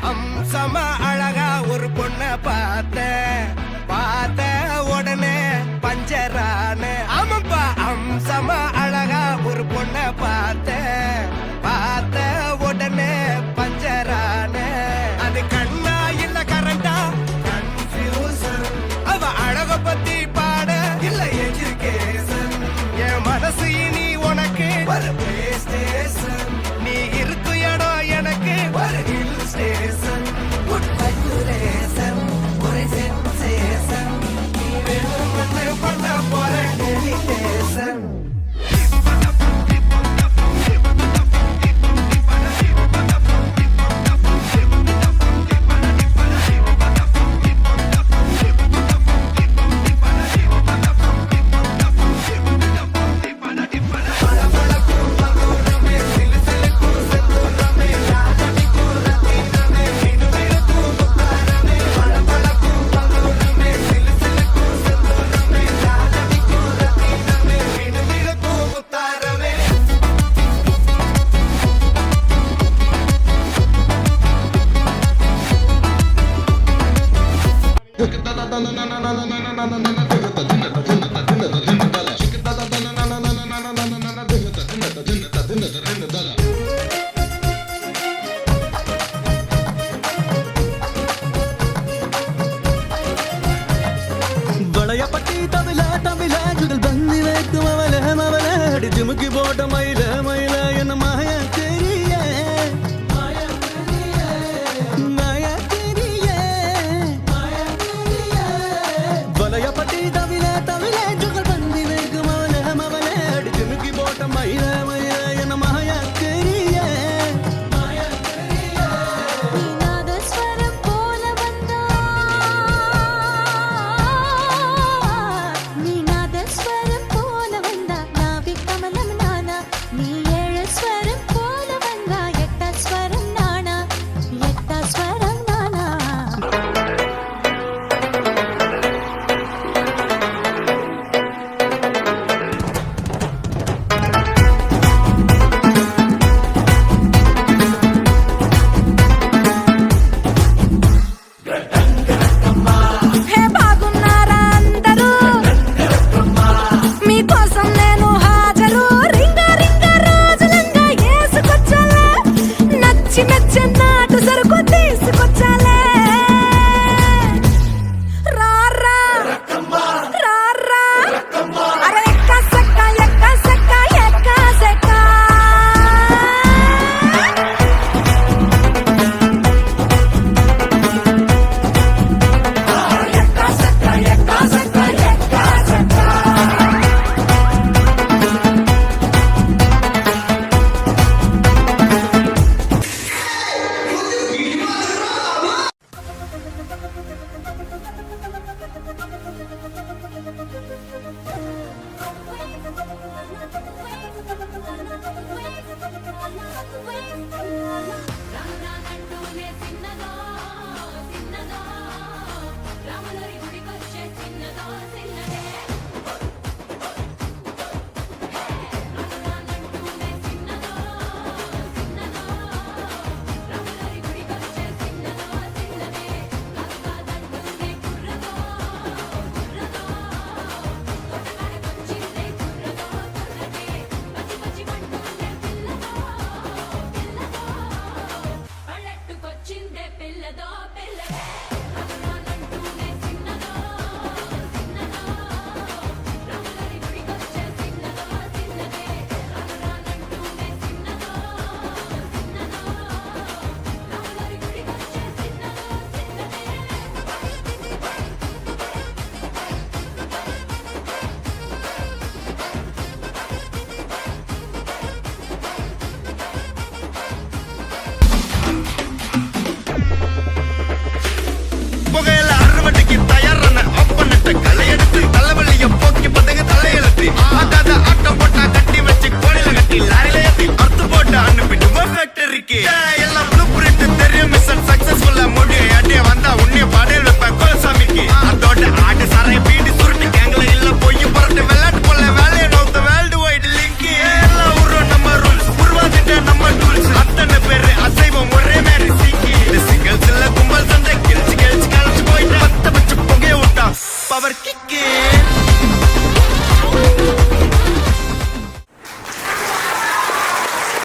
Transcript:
அம்சமா அழகா ஒரு பொண்ண பார்த்த உடனே பஞ்சரான ஆமாப்பா அம்சமா அழகா ஒரு பொண்ண பார்த்த உடனே பஞ்சரான அது கண்ணா இல்ல கரண்டா கன்ஃபியூசன் அவ அழக பத்தி பாட இல்ல எஜுகேஷன் என் மனசு இனி உனக்கு ஒரு பிளே ஸ்டேஷன் நீ இருக்கு இடம் எனக்கு ஒரு ஹில் ஸ்டேஷன் குட் வைப்ரேஷன் ஒரு சென்சேஷன் நீ வேணும் பண்ண போற டெலிடேஷன் பட்டி தவில சுடல் பந்தி வைக்கும் அவல அடி ஜிமுக்கி போட்ட மயில என்ன மாயா தெரிய வலைய பட்டி தவில சுடல் பந்தி வைக்கும் அவல அடி ஜிமுக்கி போட்ட மயில என்ன மாயா தெரிய நீ ஏத்தி அத ஆட்டம் போட்டா கட்டி வச்சு கோணில கட்டி லாரில ஏத்தி